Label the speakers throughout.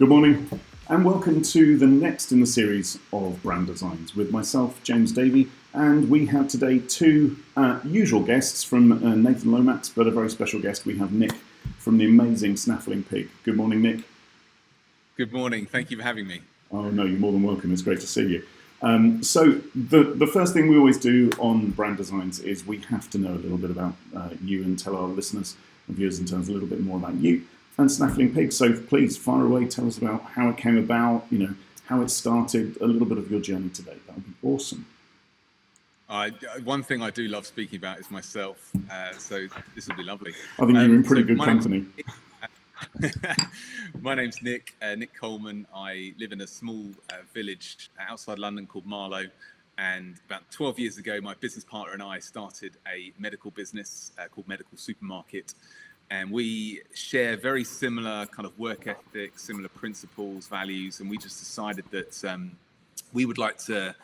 Speaker 1: Good morning, and welcome to the next in the series of brand designs with myself, James Davey, and we have today two usual guests from Nathan Lomax, but a very special guest. We have Nick from the amazing Snaffling Pig. Good morning, Nick.
Speaker 2: Good morning. Thank you for having me.
Speaker 1: Oh no, you're more than welcome. It's great to see you. So the first thing we always do on brand designs is we have to know a little bit about you and tell our listeners and viewers in terms of a little bit more about you and Snaffling Pig. So please, fire away, tell us about how it came about, how it started, a little bit of your journey today. That would be awesome.
Speaker 2: One thing I do love speaking about is myself, so this will be lovely.
Speaker 1: I think you're in pretty good company.
Speaker 2: My name's Nick Coleman. I live in a small village outside London called Marlow, and about 12 years ago, my business partner and I started a medical business called Medical Supermarket. And we share very similar kind of work ethic, similar principles, values, and we just decided that we would like to,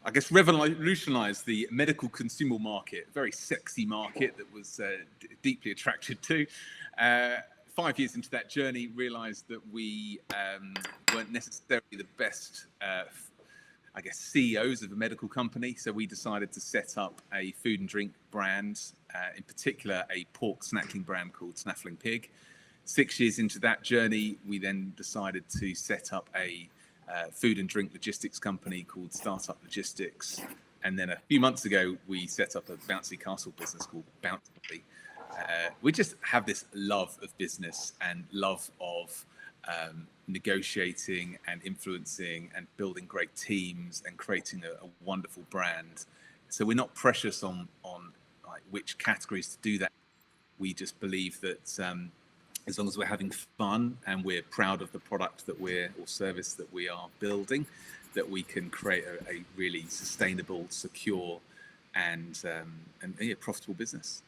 Speaker 2: I guess, revolutionize the medical consumable market, a very sexy market that was deeply attracted to. 5 years into that journey, realized that we weren't necessarily the best, CEOs of a medical company. So we decided to set up a food and drink brand, in particular a pork snacking brand called Snaffling Pig. 6 years into that journey, we then decided to set up a food and drink logistics company called Startup Logistics. And then a few months ago, we set up a bouncy castle business called Bouncy. We just have this love of business and love of negotiating and influencing and building great teams and creating a wonderful brand. So we're not precious on like which categories to do that. We just believe that as long as we're having fun and we're proud of the product that or service that we are building, that we can create a really sustainable, secure, and profitable business.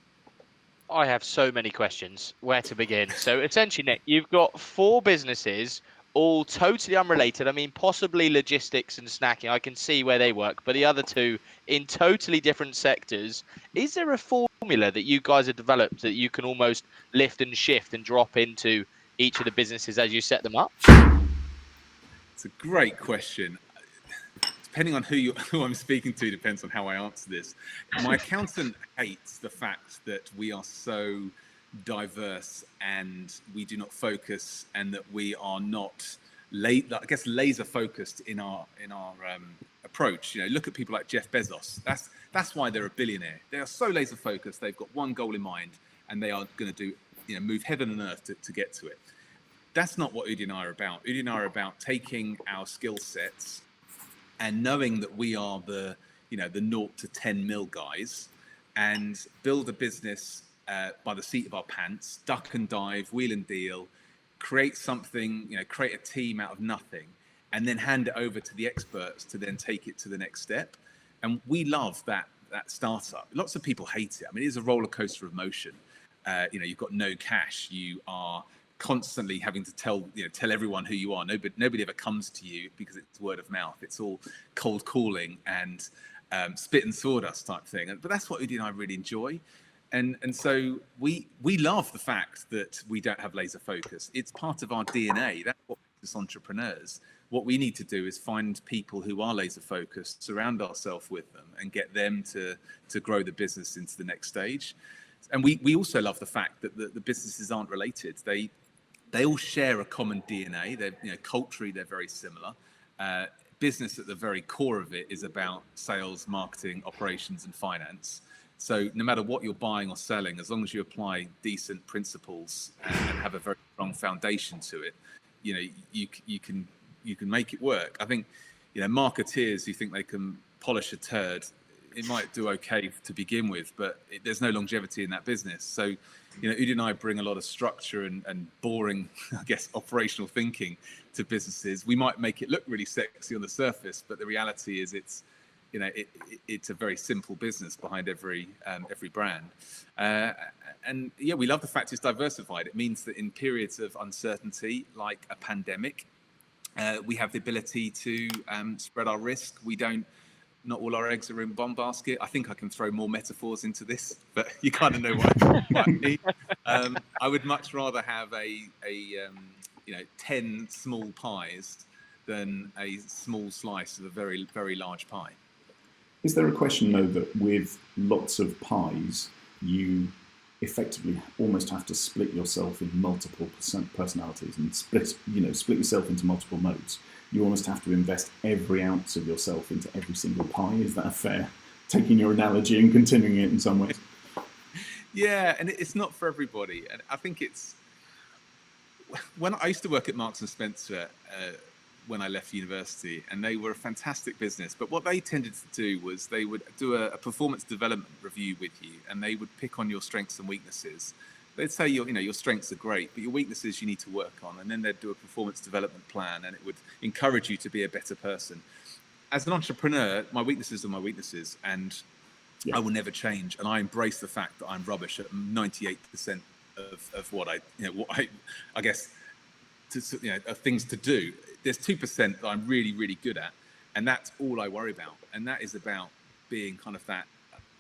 Speaker 3: I have so many questions. Where to begin? So essentially, Nick, you've got four businesses, all totally unrelated. I mean, possibly logistics and snacking. I can see where they work, but the other two in totally different sectors. Is there a formula that you guys have developed that you can almost lift and shift and drop into each of the businesses as you set them up?
Speaker 2: It's a great question. Depending on who I'm speaking to, depends on how I answer this. My accountant hates the fact that we are so diverse and we do not focus, and that we are not, laser focused in our approach. Look at people like Jeff Bezos. That's why they're a billionaire. They are so laser focused. They've got one goal in mind, and they are going to move heaven and earth to get to it. That's not what Udi and I are about. Udi and I are about taking our skill sets and knowing that we are the 0 to 10 mil guys, and build a business by the seat of our pants, duck and dive, wheel and deal, create something, create a team out of nothing, and then hand it over to the experts to then take it to the next step. And we love that startup. Lots of people hate it. I mean, it is a roller coaster of motion. You've got no cash. You are constantly having to tell everyone who you are. Nobody ever comes to you because it's word of mouth. It's all cold calling and spit and sawdust type thing. But that's what Udi and I really enjoy. And so we love the fact that we don't have laser focus. It's part of our DNA. That's what makes us entrepreneurs. What we need to do is find people who are laser focused, surround ourselves with them, and get them to grow the business into the next stage. And we also love the fact that the businesses aren't related. They all share a common DNA. They're culturally, they're very similar. Business at the very core of it is about sales, marketing, operations, and finance. So no matter what you're buying or selling, as long as you apply decent principles and have a very strong foundation to it, you can make it work. I think, marketeers who think they can polish a turd, it might do okay to begin with, but there's no longevity in that business. So, Udi and I bring a lot of structure and boring, I guess, operational thinking to businesses. We might make it look really sexy on the surface, but the reality is it's a very simple business behind every brand. We love the fact it's diversified. It means that in periods of uncertainty, like a pandemic, we have the ability to spread our risk. Not all our eggs are in one basket. I think I can throw more metaphors into this, but you kind of know what I mean. I would much rather have a 10 small pies than a small slice of a very, very large pie.
Speaker 1: Is there a question, though, that with lots of pies, you effectively almost have to split yourself in multiple personalities and split yourself into multiple modes? You almost have to invest every ounce of yourself into every single pie. Is that fair? Taking your analogy and continuing it in some ways.
Speaker 2: Yeah, and it's not for everybody. And I think it's when I used to work at Marks and Spencer when I left university, and they were a fantastic business. But what they tended to do was they would do a performance development review with you, and they would pick on your strengths and weaknesses. They'd say your strengths are great, but your weaknesses you need to work on. And then they'd do a performance development plan, and it would encourage you to be a better person. As an entrepreneur, my weaknesses are my weaknesses, and I will never change. And I embrace the fact that I'm rubbish at 98% of what I guess, of things to do. There's 2% that I'm really, really good at, and that's all I worry about. And that is about being kind of that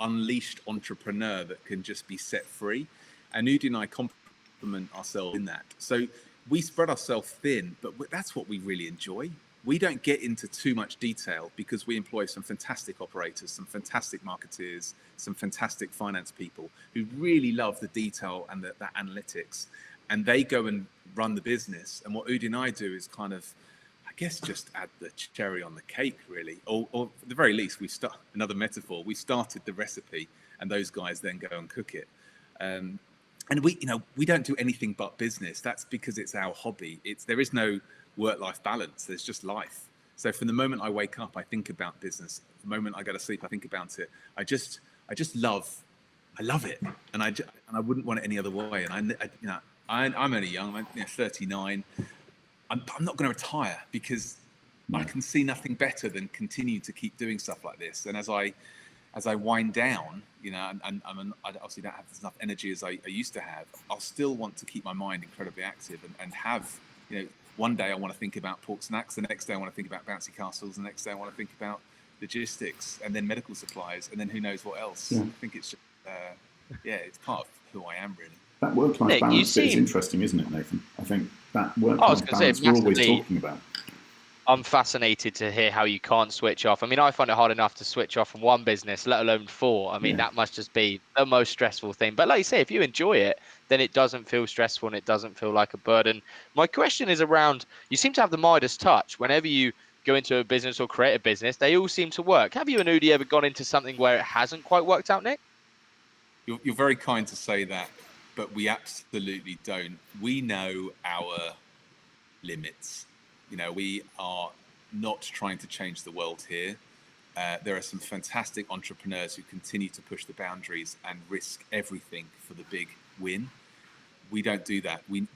Speaker 2: unleashed entrepreneur that can just be set free. And Udi and I complement ourselves in that. So we spread ourselves thin, but that's what we really enjoy. We don't get into too much detail because we employ some fantastic operators, some fantastic marketeers, some fantastic finance people who really love the detail and that analytics. And they go and run the business. And what Udi and I do is kind of, I guess, just add the cherry on the cake, really. Or at the very least, another metaphor, we started the recipe and those guys then go and cook it. And we don't do anything but business. That's because it's our hobby. There is no work-life balance. There's just life. So from the moment I wake up, I think about business. The moment I go to sleep, I think about it. I love it, and I wouldn't want it any other way. And I'm only young. I'm 39. I'm not going to retire because I can see nothing better than continue to keep doing stuff like this. And as I wind down, and I obviously don't have enough energy as I used to have, I'll still want to keep my mind incredibly active and have, one day I want to think about pork snacks, the next day I want to think about bouncy castles, the next day I want to think about logistics, and then medical supplies, and then who knows what else. I think it's just, it's part of who I am, really.
Speaker 1: That work-life balance bit is interesting, isn't it, Nathan? I think that work-life balance we're always talking about.
Speaker 3: I'm fascinated to hear how you can't switch off. I mean, I find it hard enough to switch off from one business, let alone four. I mean, that must just be the most stressful thing. But like you say, if you enjoy it, then it doesn't feel stressful and it doesn't feel like a burden. My question is around, you seem to have the Midas touch. Whenever you go into a business or create a business, they all seem to work. Have you and Udi ever gone into something where it hasn't quite worked out, Nick?
Speaker 2: You're very kind to say that, but we absolutely don't. We know our limits. We are not trying to change the world here. There are some fantastic entrepreneurs who continue to push the boundaries and risk everything for the big win. We don't do that. We're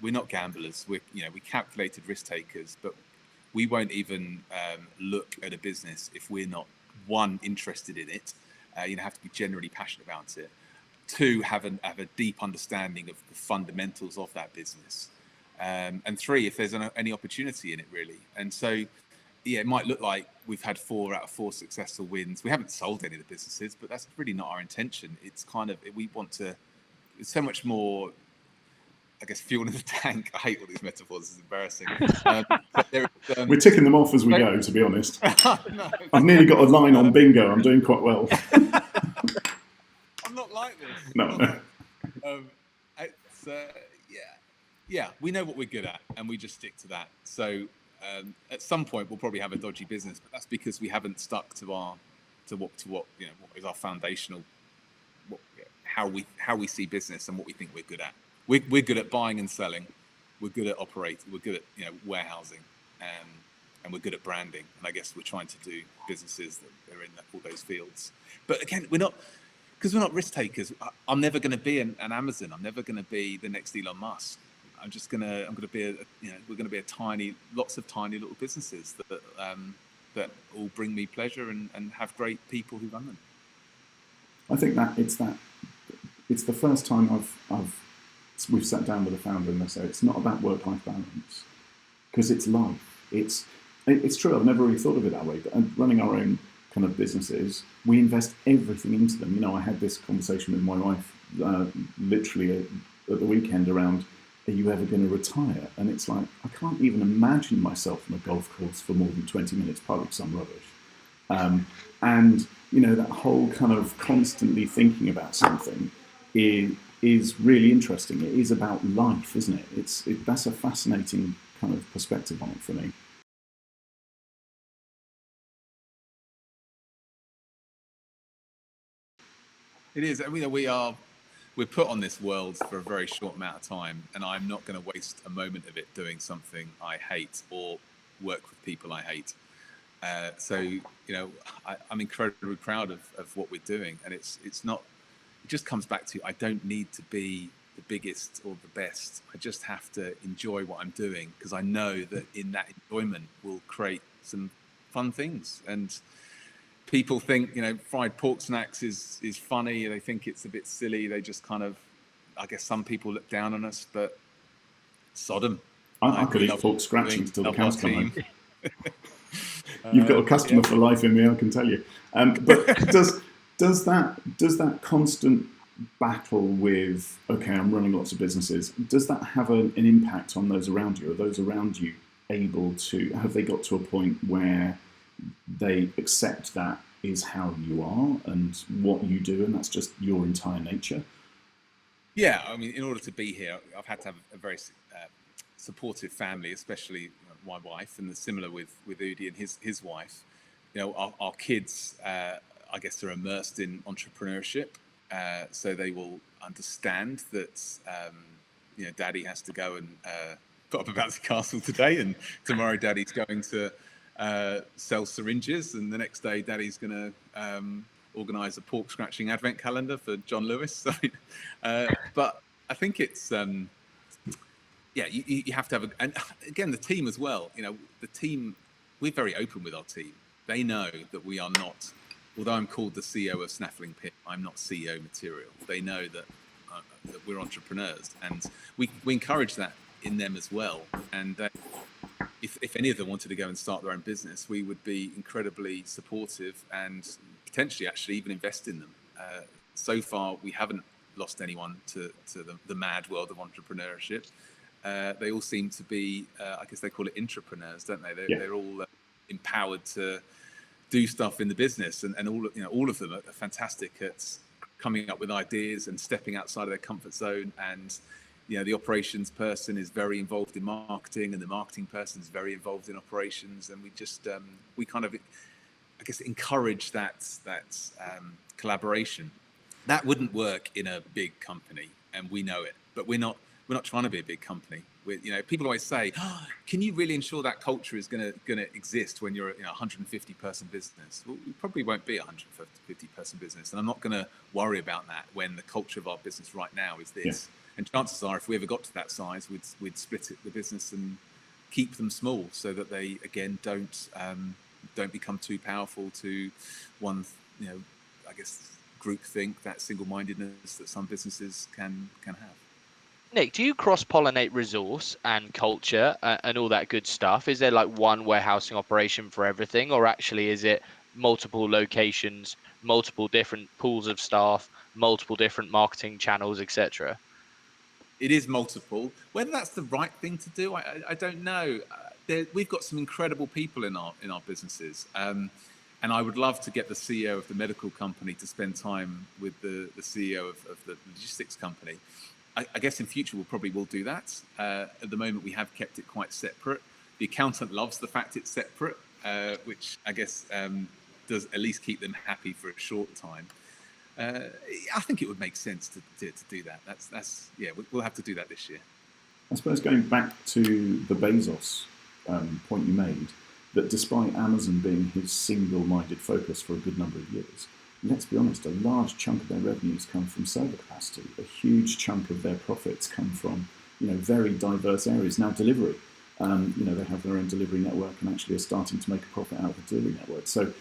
Speaker 2: not gamblers. We calculated risk takers, but we won't even look at a business if we're not, one, interested in it. Have to be generally passionate about it. Two, have a deep understanding of the fundamentals of that business. And three, if there's any opportunity in it, really. And so, it might look like we've had 4 out of 4 successful wins. We haven't sold any of the businesses, but that's really not our intention. It's kind of, it's so much more, I guess, fuel in the tank. I hate all these metaphors. It's embarrassing.
Speaker 1: We're ticking them off as we go, to be honest. No. I've nearly got a line on bingo. I'm doing quite well.
Speaker 2: I'm not like this.
Speaker 1: No.
Speaker 2: We know what we're good at, and we just stick to that. So at some point, we'll probably have a dodgy business, but that's because we haven't stuck to what is our foundational, how we see business and what we think we're good at. We're good at buying and selling. We're good at operating. We're good at warehousing, and we're good at branding. And I guess we're trying to do businesses that are in all those fields. But again, because we're not risk takers. I'm never going to be an Amazon. I'm never going to be the next Elon Musk. I'm going to be we're going to be lots of tiny little businesses that all bring me pleasure and have great people who run them.
Speaker 1: I think it's the first time we've sat down with a founder and they say it's not about work-life balance because it's life. It's true. I've never really thought of it that way. But running our own kind of businesses, we invest everything into them. I had this conversation with my wife literally at the weekend around are you ever going to retire? And it's like, I can't even imagine myself on a golf course for more than 20 minutes, partly because I'm rubbish. And, you know, that whole kind of constantly thinking about something is really interesting. It is about life, isn't it? That's a fascinating kind of perspective on it for me.
Speaker 2: It is. I mean, we're put on this world for a very short amount of time, and I'm not going to waste a moment of it doing something I hate or work with people I hate. So, you know, I'm incredibly proud of what we're doing, and it's not. It just comes back to, I don't need to be the biggest or the best. I just have to enjoy what I'm doing, because I know that in that enjoyment will create some fun things. And people think, you know, fried pork snacks is funny. They think it's a bit silly. They just kind of, I guess some people look down on us, but Sodom.
Speaker 1: I could eat pork scratchings till the cows come home. You've got a customer for life in me, I can tell you. But does that constant battle with, okay, I'm running lots of businesses, does that have an impact on those around you? Are those around you able to, have they got to a point where they accept that is how you are and what you do, and that's just your entire nature?
Speaker 2: Yeah, I mean, in order to be here, I've had to have a very supportive family, especially my wife, and similar with Udi and his wife. You know, our kids, I guess, are immersed in entrepreneurship, so they will understand that, you know, Daddy has to go and put up a bouncy castle today, and tomorrow Daddy's going to sell syringes, and the next day Daddy's going to organise a pork scratching advent calendar for John Lewis. But I think it's yeah, you have to have and again, the team as well. You know, the team, we're very open with our team. They know that we are not, although I'm called the CEO of Snaffling Pit, I'm not CEO material. They know that we're entrepreneurs, and we encourage that in them as well. And if any of them wanted to go and start their own business, we would be incredibly supportive and potentially actually even invest in them. So far, we haven't lost anyone to the mad world of entrepreneurship. They all seem to be, I guess they call it intrapreneurs, don't they? They're all empowered to do stuff in the business, and all of them are fantastic at coming up with ideas and stepping outside of their comfort zone. And you know, the operations person is very involved in marketing, and the marketing person is very involved in operations. And we just we kind of, I guess, encourage that collaboration. That wouldn't work in a big company, and we know it. But we're not trying to be a big company. You know, people always say, oh, "Can you really ensure that culture is going to exist when you're a 150 person business?" Well, we probably won't be a 150 person business, and I'm not going to worry about that when the culture of our business right now is this. Yeah. And chances are, if we ever got to that size, we'd split the business and keep them small, so that they again don't become too powerful to one. You know, I guess groupthink, that single-mindedness that some businesses can have.
Speaker 3: Nick, do you cross-pollinate resource and culture and all that good stuff? Is there like one warehousing operation for everything, or actually is it multiple locations, multiple different pools of staff, multiple different marketing channels, etc.?
Speaker 2: It is multiple. Whether that's the right thing to do, I don't know. We've got some incredible people in our businesses, and I would love to get the CEO of the medical company to spend time with the CEO of the logistics company. I guess in future we probably will do that. At the moment, we have kept it quite separate. The accountant loves the fact it's separate, which I guess does at least keep them happy for a short time. I think it would make sense to do that. That's yeah. We'll have to do that this year.
Speaker 1: I suppose going back to the Bezos point you made, that despite Amazon being his single-minded focus for a good number of years, let's be honest, a large chunk of their revenues come from server capacity. A huge chunk of their profits come from, very diverse areas. Now, delivery, they have their own delivery network and actually are starting to make a profit out of the delivery network. So,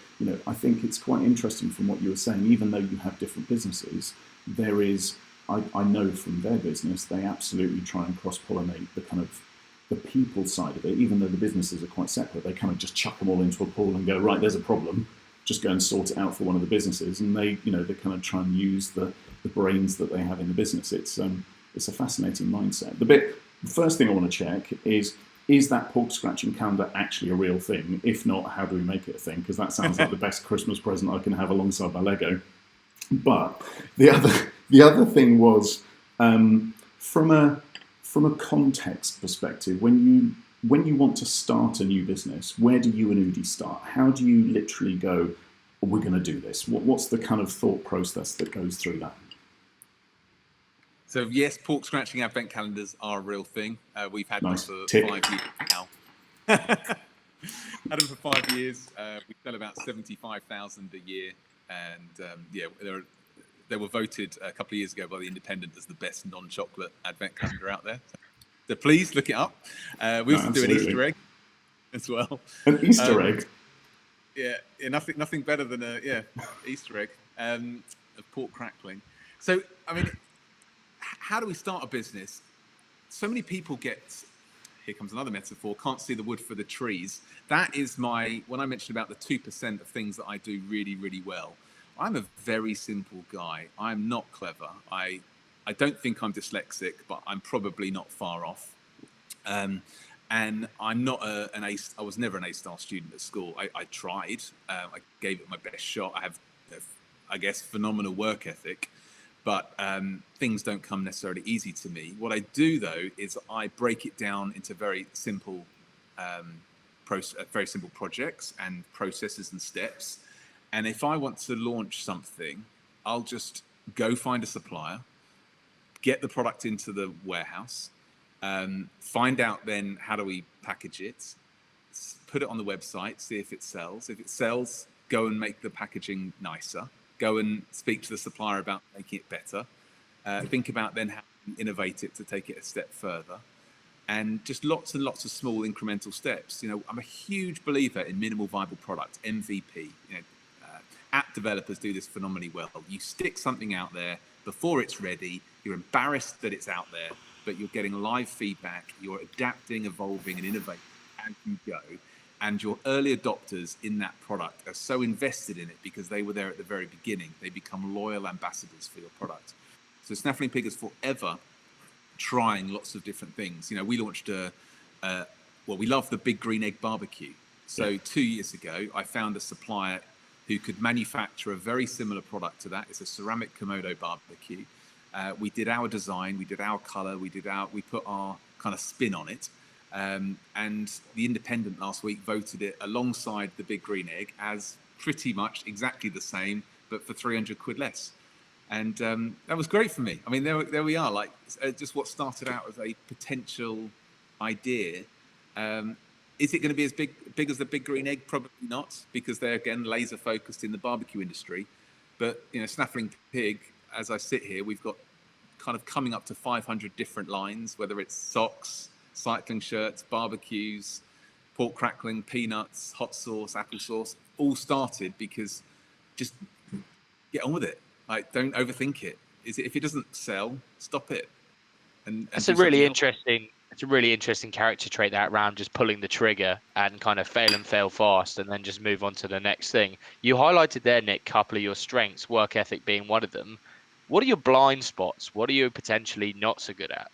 Speaker 1: I think it's quite interesting from what you were saying, even though you have different businesses, there is, I know from their business, they absolutely try and cross-pollinate the kind of the people side of it. Even though the businesses are quite separate, they kind of just chuck them all into a pool and go, right, there's a problem, just go and sort it out for one of the businesses. And they kind of try and use the brains that they have in the business. It's a fascinating mindset. The bit the first thing I want to check is that pork scratching calendar actually a real thing? If not, how do we make it a thing? Because that sounds like the best Christmas present I can have alongside my Lego. But the other thing was, from a context perspective, when you want to start a new business, where do you and Udi start? How do you literally go, we're going to do this? What's the kind of thought process that goes through that?
Speaker 2: So yes, pork scratching advent calendars are a real thing. We've had them for
Speaker 1: Tick.
Speaker 2: 5 years now. Had them for 5 years. We sell about 75,000 a year, and they were voted a couple of years ago by the Independent as the best non-chocolate advent calendar out there. So please look it up. We also do an Easter egg as well.
Speaker 1: An Easter egg.
Speaker 2: Yeah, nothing better than a Easter egg of pork crackling. So I mean, how do we start a business? So many people here comes another metaphor, can't see the wood for the trees. That is when I mentioned about the 2% of things that I do really, really well. I'm a very simple guy. I'm not clever. I don't think I'm dyslexic, but I'm probably not far off. And I'm not an A. I was never an A-star student at school. I tried. I gave it my best shot. I have, I guess, phenomenal work ethic. But things don't come necessarily easy to me. What I do, though, is I break it down into very simple projects and processes and steps. And if I want to launch something, I'll just go find a supplier, get the product into the warehouse, find out then how do we package it, put it on the website, see if it sells. If it sells, go and make the packaging nicer. Go and speak to the supplier about making it better. Think about then how to innovate it to take it a step further. And just lots and lots of small incremental steps. I'm a huge believer in minimal viable product, MVP. App developers do this phenomenally well. You stick something out there before it's ready. You're embarrassed that it's out there, but you're getting live feedback. You're adapting, evolving, and innovating as you go. And your early adopters in that product are so invested in it because they were there at the very beginning. They become loyal ambassadors for your product. So Snaffling Pig is forever trying lots of different things. We launched we love the Big Green Egg barbecue. So 2 years ago, I found a supplier who could manufacture a very similar product to that. It's a ceramic Komodo barbecue. We did our design, we did our color, we put our kind of spin on it. And the Independent last week voted it alongside the Big Green Egg as pretty much exactly the same, but for 300 quid less. And that was great for me. I mean, there we are, just what started out as a potential idea. Is it going to be as big as the Big Green Egg? Probably not, because they're, again, laser focused in the barbecue industry. But, Snaffling Pig, as I sit here, we've got kind of coming up to 500 different lines, whether it's socks, cycling shirts, barbecues, pork crackling, peanuts, hot sauce, apple sauce, all started because just get on with it. Don't overthink it. If it doesn't sell, stop it. And
Speaker 3: It's a really interesting character trait, that around just pulling the trigger and kind of fail fast and then just move on to the next thing. You highlighted there, Nick, a couple of your strengths, work ethic being one of them. What are your blind spots? What are you potentially not so good at?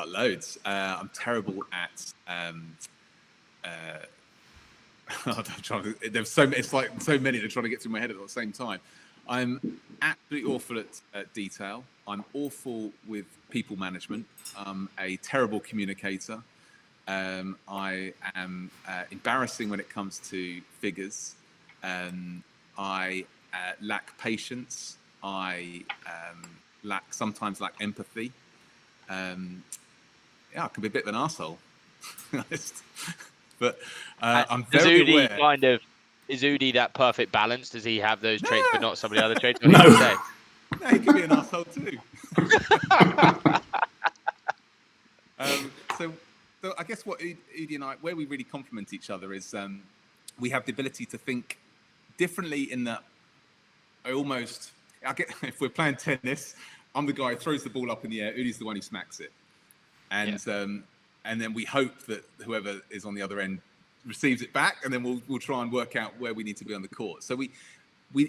Speaker 2: Loads. I'm terrible at. There's so many. It's like so many that are trying to get through my head at the same time. I'm absolutely awful at detail. I'm awful with people management. I'm a terrible communicator. I am embarrassing when it comes to figures. I lack patience. I sometimes lack empathy. I can be a bit of an arsehole, but I'm very aware.
Speaker 3: Is Udi that perfect balance? Does he have those traits but not some of the other traits?
Speaker 1: No.
Speaker 2: No, he can be an arsehole too. So I guess what Udi and I, where we really complement each other is we have the ability to think differently in that if we're playing tennis, I'm the guy who throws the ball up in the air, Udi's the one who smacks it. And then we hope that whoever is on the other end receives it back, and then we'll try and work out where we need to be on the court. So we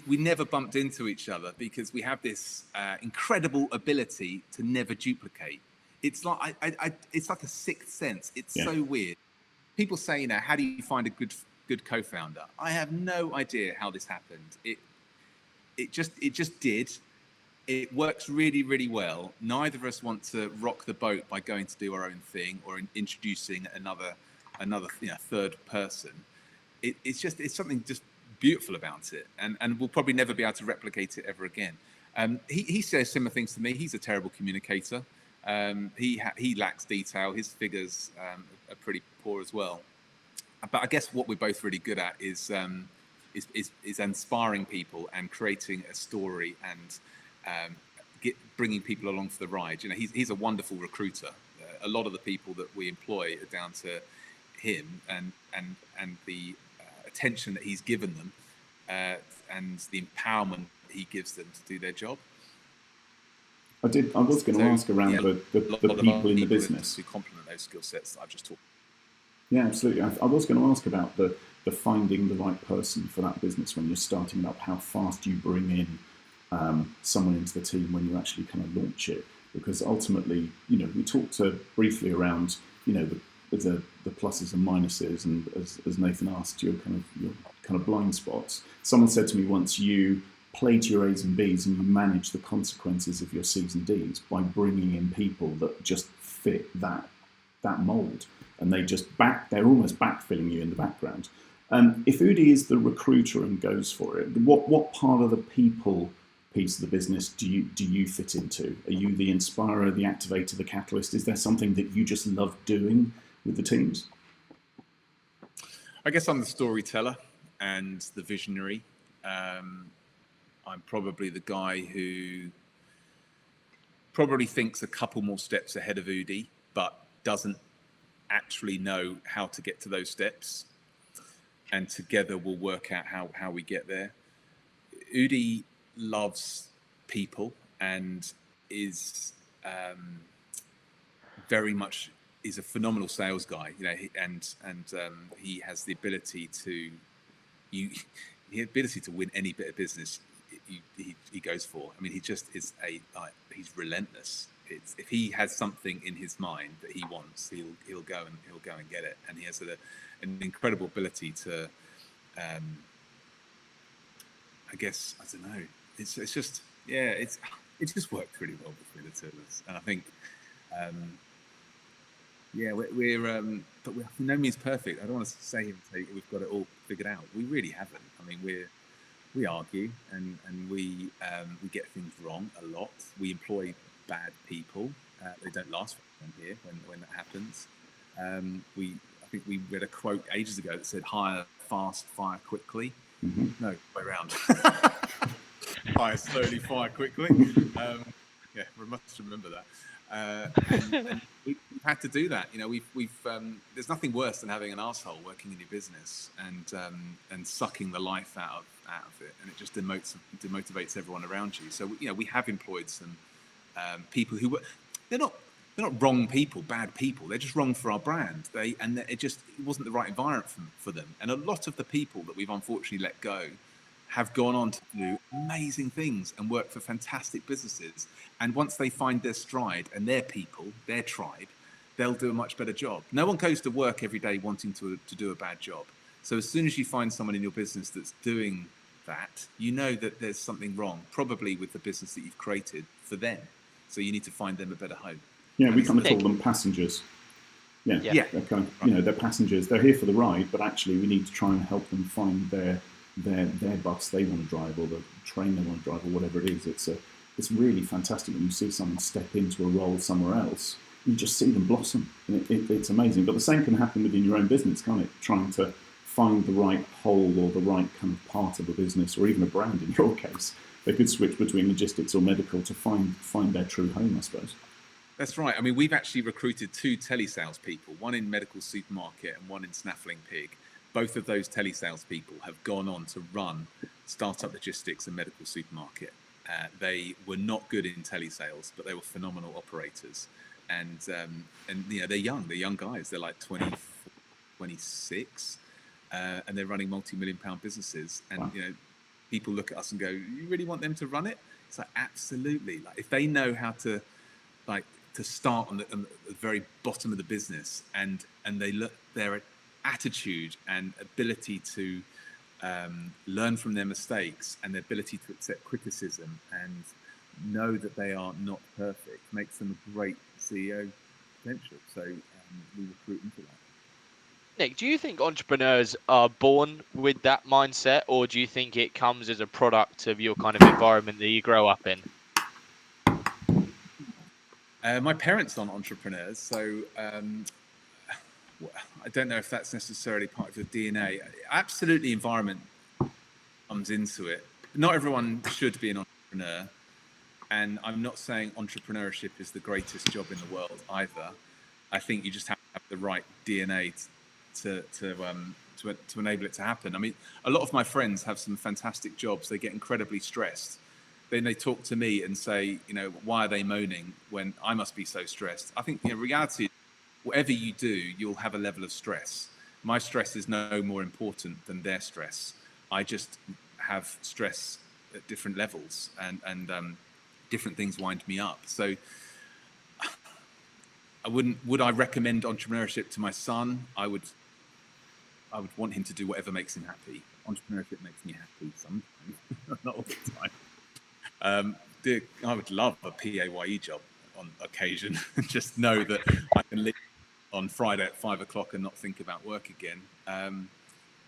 Speaker 2: never bumped into each other because we have this incredible ability to never duplicate. it's like it's like a sixth sense. It's
Speaker 1: Yeah.
Speaker 2: so weird. People say, you know, how do you find a good co-founder? I have no idea how this happened. It just did. It works really, really well. Neither of us want to rock the boat by going to do our own thing or introducing another third person. It's something just beautiful about it, and we'll probably never be able to replicate it ever again. He says similar things to me. He's a terrible communicator. He lacks detail. His figures are pretty poor as well. But I guess what we're both really good at is inspiring people and creating a story and bringing people along for the ride. You know, he's a wonderful recruiter. A lot of the people that we employ are down to him and the attention that he's given them and the empowerment he gives them to do their job.
Speaker 1: I was going to ask around the people in the business
Speaker 2: to complement those skill sets that I've just talked about.
Speaker 1: Yeah, absolutely. I was going to ask about the finding the right person for that business when you're starting up. How fast you bring in someone into the team when you actually kind of launch it, because ultimately, you know, we talked briefly around, you know, the pluses and minuses, and as Nathan asked, your kind of blind spots. Someone said to me once, you play to your A's and B's and you manage the consequences of your C's and D's by bringing in people that just fit that mold, and they're almost backfilling you in the background. If Udi is the recruiter and goes for it, what part of the people piece of the business do you fit into? Are you the inspirer, the activator, the catalyst? Is there something that you just love doing with the teams?
Speaker 2: I guess I'm the storyteller and the visionary. I'm probably the guy who probably thinks a couple more steps ahead of Udi, but doesn't actually know how to get to those steps. And together we'll work out how we get there. Udi loves people and is very much is a phenomenal sales guy, you know, and he has the ability to win any bit of business he goes for. I mean, he just is he's relentless. If he has something in his mind that he wants, he'll go and get it, and he has an incredible ability to. I guess I don't know. It's just it's just worked really well between the two of us, and I think we're but we're no means perfect. I don't want to say we've got it all figured out. We really haven't. I mean, we argue and we get things wrong a lot. We employ bad people. They don't last for long here when that happens. I think we read a quote ages ago that said hire fast, fire quickly.
Speaker 1: Mm-hmm.
Speaker 2: No, way around. Hire slowly, fire quickly. We must remember that. And we've had to do that. You know, we've there's nothing worse than having an arsehole working in your business and sucking the life out of it, and it just demotivates everyone around you. So you know, we have employed some people who they're not wrong people, bad people. They're just wrong for our brand. It wasn't the right environment for them. And a lot of the people that we've unfortunately let go have gone on to do amazing things and work for fantastic businesses. And once they find their stride and their people, their tribe, they'll do a much better job. No one goes to work every day wanting to do a bad job. So as soon as you find someone in your business that's doing that, you know that there's something wrong, probably with the business that you've created for them. So you need to find them a better home.
Speaker 1: Yeah, we kind of call them passengers. Yeah. They're kind of, they're passengers. They're here for the ride, but actually we need to try and help them find their bus they want to drive, or the train they want to drive, or whatever it is. It's really fantastic when you see someone step into a role somewhere else. You just see them blossom, and it's amazing. But the same can happen within your own business, can't it? Trying to find the right whole or the right kind of part of a business, or even a brand in your case. They could switch between logistics or medical to find their true home, I suppose.
Speaker 2: That's right. I mean, we've actually recruited 2 telesales people, one in medical supermarket and one in Snaffling pig. Both of those telesales people have gone on to run startup logistics and medical supermarket. They were not good in telesales, but they were phenomenal operators. And you know, they're young guys. They're like 24, 26, and they're running multi-million-pound businesses. And you know, people look at us and go, "You really want them to run it?" It's like, absolutely. Like, if they know how to, like, to start on the very bottom of the business, and they look their attitude and ability to learn from their mistakes and their ability to accept criticism and know that they are not perfect makes them a great CEO potential. So we recruit into that.
Speaker 3: Nick, do you think entrepreneurs are born with that mindset, or do you think it comes as a product of your kind of environment that you grow up in?
Speaker 2: My parents aren't entrepreneurs, so I don't know if that's necessarily part of your DNA. Absolutely, environment comes into it. Not everyone should be an entrepreneur, and I'm not saying entrepreneurship is the greatest job in the world either. I think you just have to have the right DNA to enable it to happen. I mean, a lot of my friends have some fantastic jobs. They get incredibly stressed. Then they talk to me and say, you know, why are they moaning when I must be so stressed? I think, you know, reality, whatever you do, you'll have a level of stress. My stress is no more important than their stress. I just have stress at different levels, and different things wind me up. So would I recommend entrepreneurship to my son? I would want him to do whatever makes him happy. Entrepreneurship makes me happy sometimes, not all the time. I would love a PAYE job on occasion, and just know that I can leave on Friday at 5 o'clock and not think about work again.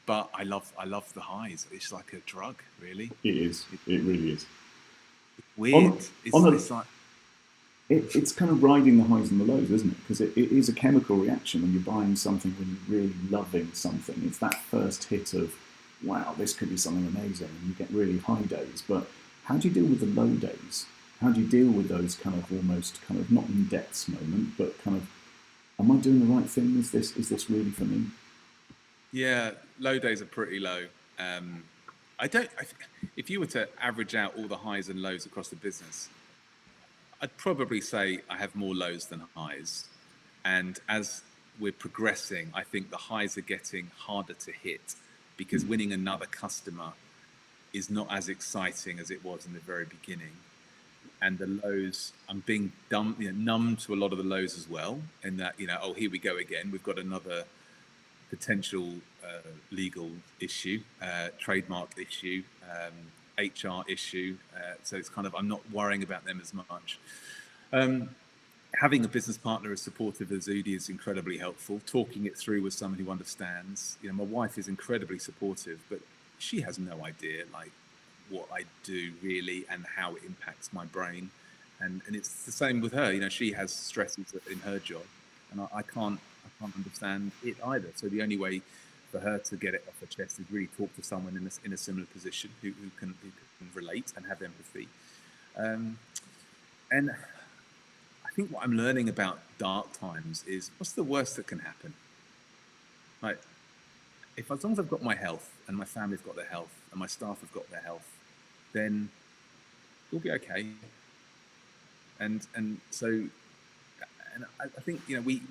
Speaker 2: But I love the highs. It's like a drug, really.
Speaker 1: It is. It really is.
Speaker 2: Weird.
Speaker 1: It's kind of riding the highs and the lows, isn't it? Because it is a chemical reaction when you're buying something, when you're really loving something. It's that first hit of, wow, this could be something amazing, and you get really high days. But how do you deal with the low days? How do you deal with those kind of almost kind of not in depths moment, but kind of, am I doing the right thing? Is this really for me?
Speaker 2: Yeah, low days are pretty low. If you were to average out all the highs and lows across the business, I'd probably say I have more lows than highs. And as we're progressing, I think the highs are getting harder to hit, because winning another customer is not as exciting as it was in the very beginning. And the lows, I'm being numb to a lot of the lows as well. In that, oh, here we go again. We've got another potential legal issue, trademark issue, HR issue. So it's kind of, I'm not worrying about them as much. Having a business partner as supportive as Udi is incredibly helpful. Talking it through with someone who understands. My wife is incredibly supportive, but she has no idea like what I do really and how it impacts my brain. And it's the same with her. She has stresses in her job, and I can't understand it either. So the only way for her to get it off her chest is really talk to someone in a similar position who can relate and have empathy. And I think what I'm learning about dark times is, what's the worst that can happen? Like, as long as I've got my health and my family's got their health and my staff have got their health, then we'll be okay. And so, and I think we've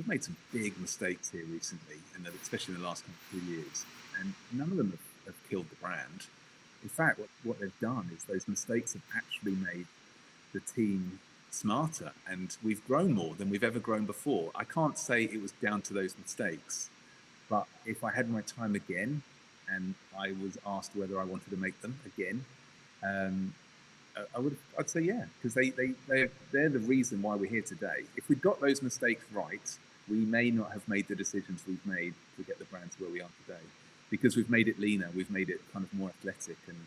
Speaker 2: made some big mistakes here recently, and especially in the last couple of years, and none of them have killed the brand. In fact, what they've done is those mistakes have actually made the team smarter, and we've grown more than we've ever grown before. I can't say it was down to those mistakes, but if I had my time again and I was asked whether I wanted to make them again, I'd say yeah, because they're the reason why we're here today. If we'd got those mistakes right, we may not have made the decisions we've made to get the brand to where we are today, because we've made it leaner, we've made it kind of more athletic and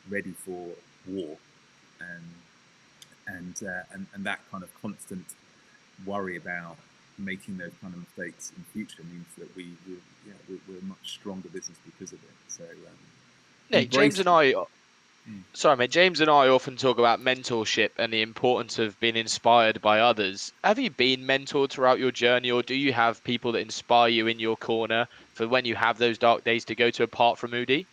Speaker 2: ready for war, and that kind of constant worry about making those kind of mistakes in future means that we're a much stronger business because of it. So
Speaker 3: Nick, James and I often talk about mentorship and the importance of being inspired by others. Have you been mentored throughout your journey, or do you have people that inspire you in your corner for when you have those dark days to go to apart from Udi?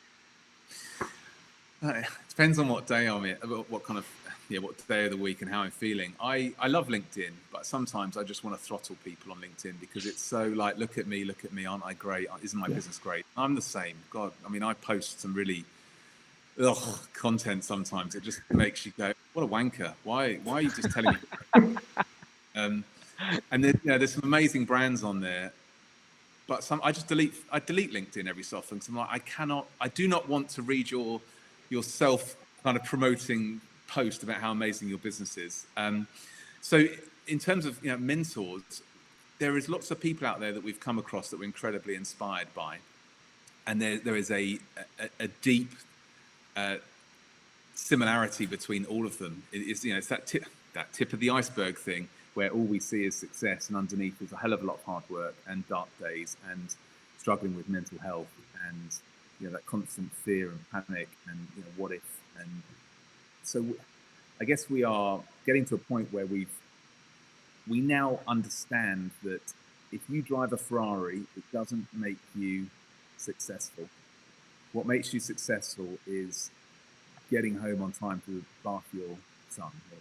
Speaker 2: It depends on what day I'm in, what day of the week and how I'm feeling. I love LinkedIn, but sometimes I just want to throttle people on LinkedIn because it's so like, look at me, aren't I great? Isn't my business great? I'm the same. God, I mean, I post some really content sometimes. It just makes you go, what a wanker. Why are you just telling me? And then, there's some amazing brands on there, but I delete LinkedIn every so often, because I'm like, I do not want to read your self kind of promoting post about how amazing your business is. So in terms of mentors, there is lots of people out there that we've come across that we're incredibly inspired by, and there is a deep similarity between all of them. It's that tip of the iceberg thing, where all we see is success, and underneath is a hell of a lot of hard work and dark days and struggling with mental health, and that constant fear and panic and what if. And so I guess we are getting to a point where we now understand that if you drive a Ferrari, it doesn't make you successful. What makes you successful is getting home on time to bath your son, or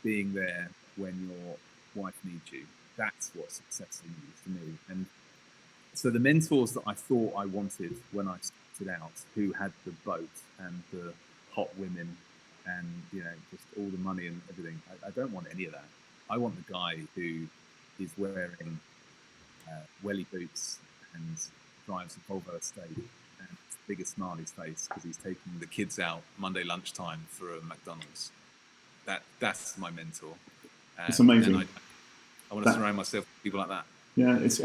Speaker 2: being there when your wife needs you. That's what success means to me. And so the mentors that I thought I wanted when I started out, who had the boat and the hot women and just all the money and everything, I don't want any of that. I want the guy who is wearing welly boots and drives a Volvo Estate and the biggest smile on his face because he's taking the kids out Monday lunchtime for a McDonald's. That's my mentor.
Speaker 1: It's amazing.
Speaker 2: And I want to surround myself with people like that.
Speaker 1: Yeah, it's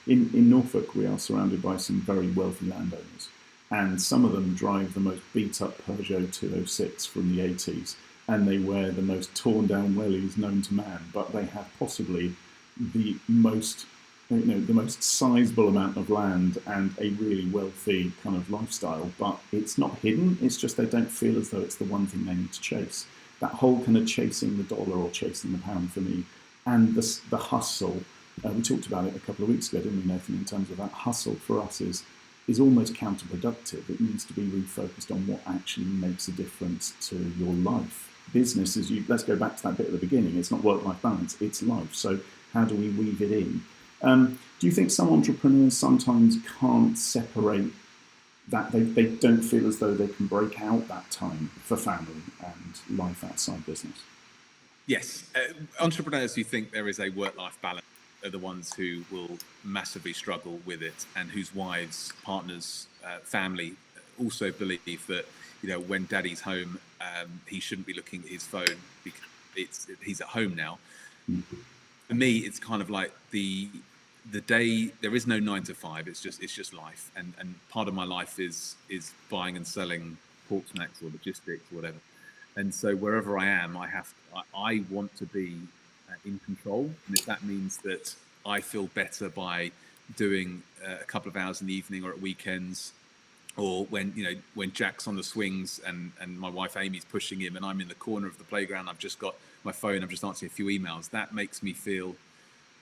Speaker 1: in Norfolk we are surrounded by some very wealthy landowners, and some of them drive the most beat-up Peugeot 206 from the 80s, and they wear the most torn-down wellies known to man, but they have possibly the most sizable amount of land and a really wealthy kind of lifestyle, but it's not hidden. It's just they don't feel as though it's the one thing they need to chase. That whole kind of chasing the dollar or chasing the pound for me, and the hustle. We talked about it a couple of weeks ago, didn't we, Nathan? In terms of that hustle for us is almost counterproductive. It needs to be refocused on what actually makes a difference to your life. Business is let's go back to that bit at the beginning. It's not work-life balance; it's life. So how do we weave it in? Do you think some entrepreneurs sometimes can't separate that? They don't feel as though they can break out that time for family and life outside business?
Speaker 2: Yes. Entrepreneurs who think there is a work-life balance are the ones who will massively struggle with it, and whose wives, partners, family also believe that when daddy's home, he shouldn't be looking at his phone because he's at home now. Mm-hmm. For me, it's kind of like the day. There is no 9 to 5. It's just life, and part of my life is buying and selling pork snacks or logistics or whatever. And so wherever I am, I want to be in control. And if that means that I feel better by doing a couple of hours in the evening or at weekends, or when Jack's on the swings and my wife Amy's pushing him and I'm in the corner of the playground, I've just got my phone, I'm just answering a few emails, that makes me feel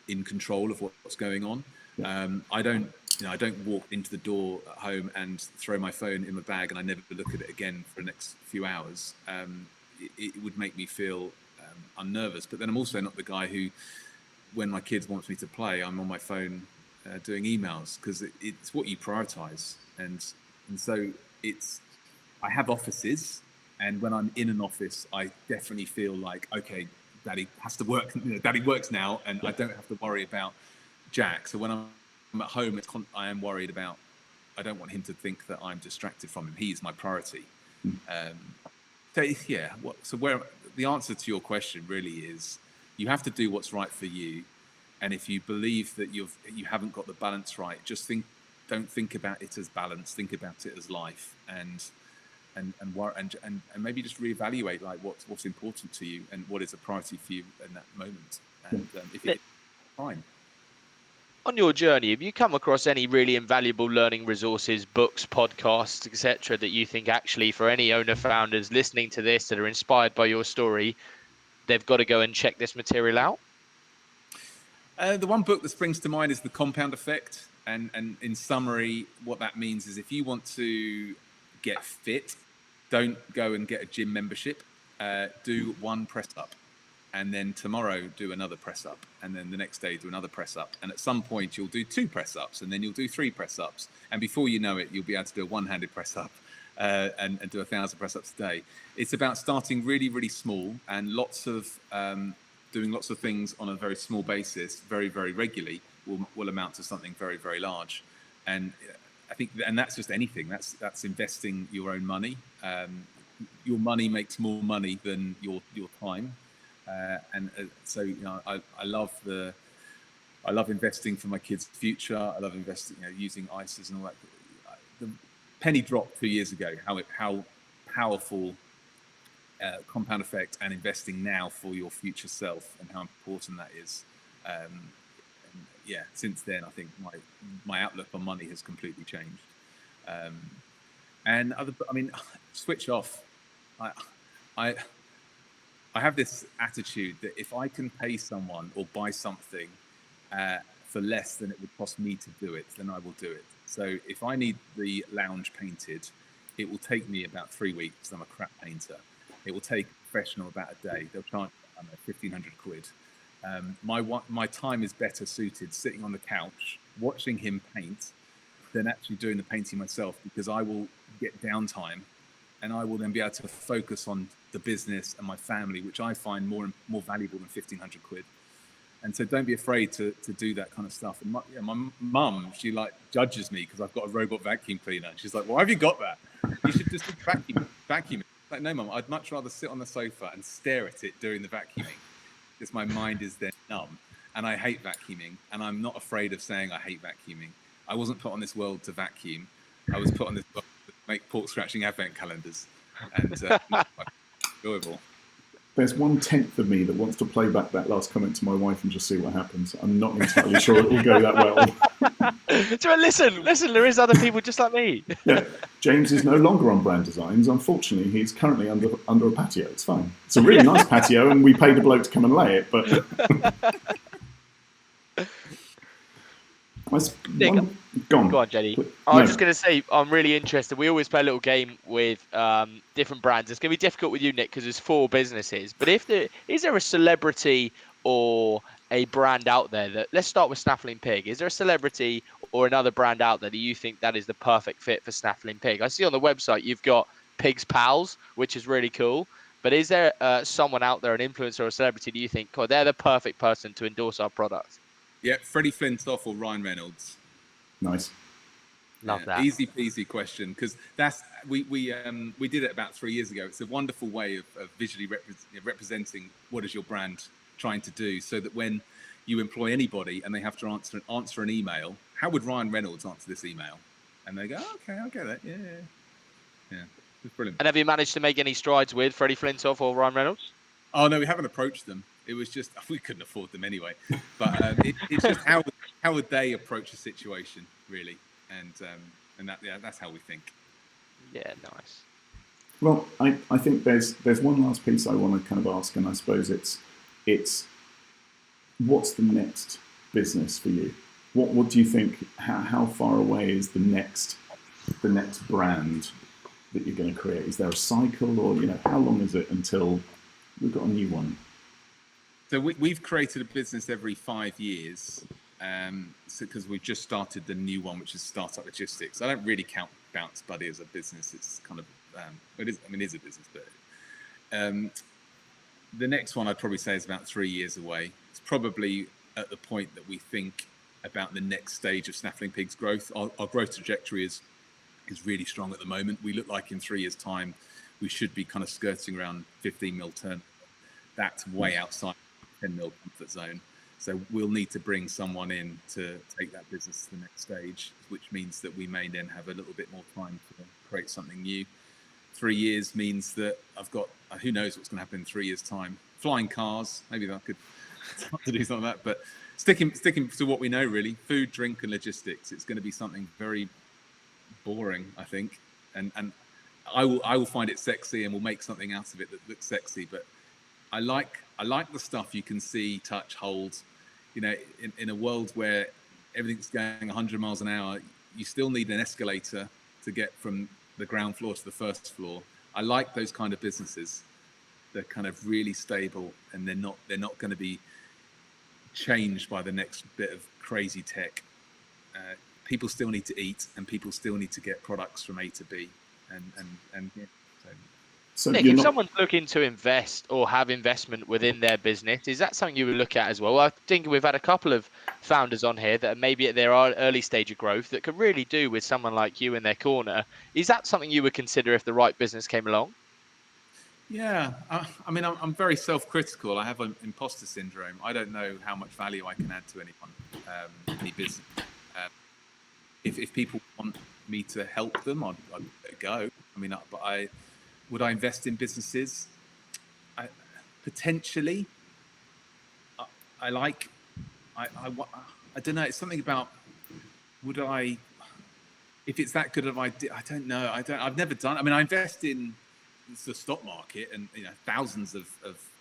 Speaker 2: in control of what's going on. Yeah. I don't walk into the door at home and throw my phone in my bag and I never look at it again for the next few hours. It would make me feel unnervous. But then I'm also not the guy who, when my kids want me to play, I'm on my phone doing emails, because it's what you prioritize. And so I have offices, and when I'm in an office, I definitely feel like, okay, daddy has to work, daddy works now, and I don't have to worry about Jack. So when I'm at home, I am worried about, I don't want him to think that I'm distracted from him. He's my priority. So where the answer to your question really is, you have to do what's right for you. And if you believe that you haven't got the balance right, just don't think about it as balance, think about it as life, and maybe just reevaluate like what's important to you and what is a priority for you in that moment. And if it's fine.
Speaker 3: On your journey, have you come across any really invaluable learning resources, books, podcasts, etc., that you think actually for any owner founders listening to this that are inspired by your story, they've got to go and check this material out?
Speaker 2: The one book that springs to mind is The Compound Effect. And in summary, what that means is if you want to get fit, don't go and get a gym membership. Do one press up. And then tomorrow do another press up, and then the next day do another press up, and at some point you'll do 2 press ups, and then you'll do 3 press ups, and before you know it, you'll be able to do a one-handed press up. and do 1,000 press-ups a day. It's about starting really, really small and doing lots of things on a very small basis, very, very regularly, will amount to something very, very large. And I think, and that's just anything. That's investing your own money. Your money makes more money than your time. So I love investing for my kids' future. I love investing, using ISAs and all that. The penny dropped 2 years ago. How powerful compound effect and investing now for your future self, and how important that is. Since then, I think my outlook on money has completely changed. Switch off. I have this attitude that if I can pay someone or buy something for less than it would cost me to do it, then I will do it. So if I need the lounge painted, it will take me about 3 weeks. I'm a crap painter. It will take a professional about a day. They'll charge, 1,500 quid. My time is better suited sitting on the couch, watching him paint, than actually doing the painting myself, because I will get downtime and I will then be able to focus on the business and my family, which I find more valuable than 1,500 quid. And so don't be afraid to do that kind of stuff. And my mum, she judges me because I've got a robot vacuum cleaner. She's like, "Why have you got that? You should just vacuum it." Like, no, Mum, I'd much rather sit on the sofa and stare at it during the vacuuming, because my mind is then numb. And I hate vacuuming, and I'm not afraid of saying I hate vacuuming. I wasn't put on this world to vacuum. I was put on this world to make pork scratching advent calendars, and enjoyable.
Speaker 1: There's 1/10 of me that wants to play back that last comment to my wife and just see what happens. I'm not entirely sure it will go that well.
Speaker 3: So listen, there is other people just like me.
Speaker 1: Yeah, James is no longer on Brand Designs. Unfortunately, he's currently under a patio. It's fine. It's a really nice patio, and we paid a bloke to come and lay it. But go on,
Speaker 3: JD. I was just going to say, I'm really interested. We always play a little game with different brands. It's going to be difficult with you, Nick, because there's 4 businesses. But is there a celebrity or a brand out there that, let's start with Snaffling Pig. Is there a celebrity or another brand out there that you think that is the perfect fit for Snaffling Pig? I see on the website you've got Pig's Pals, which is really cool. But is there someone out there, an influencer or a celebrity, do you think, they're the perfect person to endorse our product?
Speaker 2: Yeah, Freddie Flintoff or Ryan Reynolds.
Speaker 1: Nice.
Speaker 3: Love that.
Speaker 2: Easy peasy question, because we did it about 3 years ago. It's a wonderful way of visually representing what is your brand trying to do, so that when you employ anybody and they have to answer an email, how would Ryan Reynolds answer this email? And they go, oh, okay, I'll get that. Yeah. It's brilliant.
Speaker 3: And have you managed to make any strides with Freddie Flintoff or Ryan Reynolds?
Speaker 2: Oh no, we haven't approached them. It was just, we couldn't afford them anyway. But it's just how would they approach a situation, really? And that's how we think.
Speaker 3: Yeah, nice.
Speaker 1: Well, I think there's one last piece I want to kind of ask, and I suppose it's what's the next business for you? What do you think? How far away is the next brand that you're going to create? Is there a cycle, or how long is it until we've got a new one?
Speaker 2: So we've created a business every 5 years, because we've just started the new one, which is Startup Logistics. I don't really count Bounce Buddy as a business. It's kind of it is a business, but the next one I'd probably say is about 3 years away. It's probably at the point that we think about the next stage of Snaffling Pig's growth. Our growth trajectory is really strong at the moment. We look like in 3 years' time we should be kind of skirting around 15 mil turn. That's way outside 10 mil comfort zone. So we'll need to bring someone in to take that business to the next stage, which means that we may then have a little bit more time to create something new. 3 years means that I've got, who knows what's going to happen in 3 years' time. Flying cars, maybe that could start to do something like that. But sticking to what we know, really, food, drink, and logistics. It's going to be something very boring, I think. And I will find it sexy, and we'll make something out of it that looks sexy. But I like the stuff you can see, touch, hold. In a world where everything's going 100 miles an hour, you still need an escalator to get from the ground floor to the first floor. I like those kind of businesses. They're kind of really stable, and they're not going to be changed by the next bit of crazy tech. People still need to eat, and people still need to get products from A to B. and yeah, so.
Speaker 1: So
Speaker 3: Nick,
Speaker 1: you're
Speaker 3: if
Speaker 1: not,
Speaker 3: someone's looking to invest or have investment within their business, is that something you would look at as well? I think we've had a couple of founders on here that are maybe at their early stage of growth that could really do with someone like you in their corner. Is that something you would consider if the right business came along?
Speaker 2: Yeah, I mean, I'm very self-critical. I have an imposter syndrome. I don't know how much value I can add to anyone, any business. If people want me to help them, I'd go. I mean, would I invest in businesses? Potentially. I don't know. It's something about would I? If it's that good of idea, I don't know. I've never done. I mean, I invest in the stock market and thousands of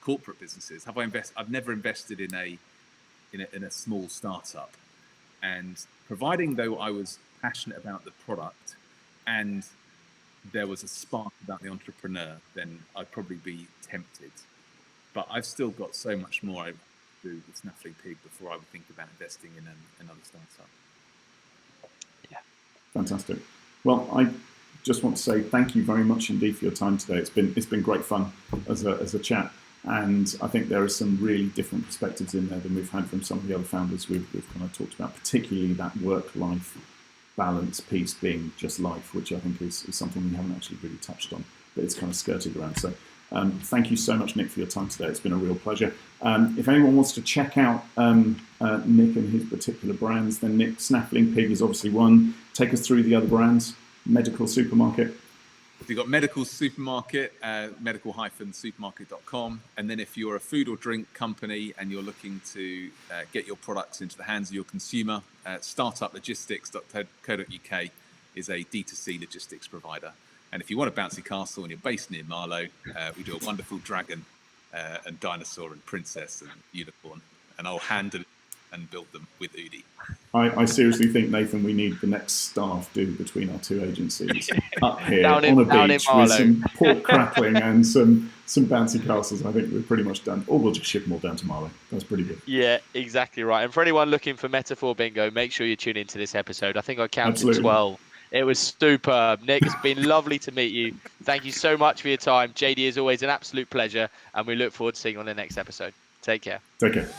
Speaker 2: corporate businesses. I've never invested in a small startup. And providing though I was passionate about the product and there was a spark about the entrepreneur, then I'd probably be tempted. But I've still got so much more I do with Snaffling Pig before I would think about investing in another startup.
Speaker 3: Yeah.
Speaker 1: fantastic. Well, I just want to say thank you very much indeed for your time today. It's been great fun as a chat. And I think there are some really different perspectives in there than we've had from some of the other founders we've kind of talked about, particularly that work-life balance piece being just life, which I think is something we haven't actually really touched on, but it's kind of skirted around. So thank you so much, Nick, for your time today. It's been a real pleasure. If anyone wants to check out Nick and his particular brands, then Nick, Snaffling Pig is obviously one. Take us through the other brands. Medical Supermarket.
Speaker 2: You've got Medical Supermarket, medical-supermarket.com. And then if you're a food or drink company and you're looking to get your products into the hands of your consumer, startuplogistics.co.uk is a D2C logistics provider. And if you want a bouncy castle and you're based near Marlow, we do a wonderful dragon and dinosaur and princess and unicorn. And I'll handle it and build them with Udi.
Speaker 1: I seriously think, Nathan, we need the next staff do between our two agencies up here
Speaker 3: down
Speaker 1: on a
Speaker 3: in
Speaker 1: beach with
Speaker 3: Marlow.
Speaker 1: some pork crackling and some bouncy castles. I think we're pretty much done. Or we'll just ship them all down to Marlow. That's pretty good.
Speaker 3: Yeah, exactly right. And for anyone looking for metaphor bingo, make sure you tune into this episode. I think I counted
Speaker 1: Absolutely.
Speaker 3: 12. It was superb. Nick, it's been lovely to meet you. Thank you so much for your time. JD, is always an absolute pleasure. And we look forward to seeing you on the next episode. Take care.
Speaker 1: Take care.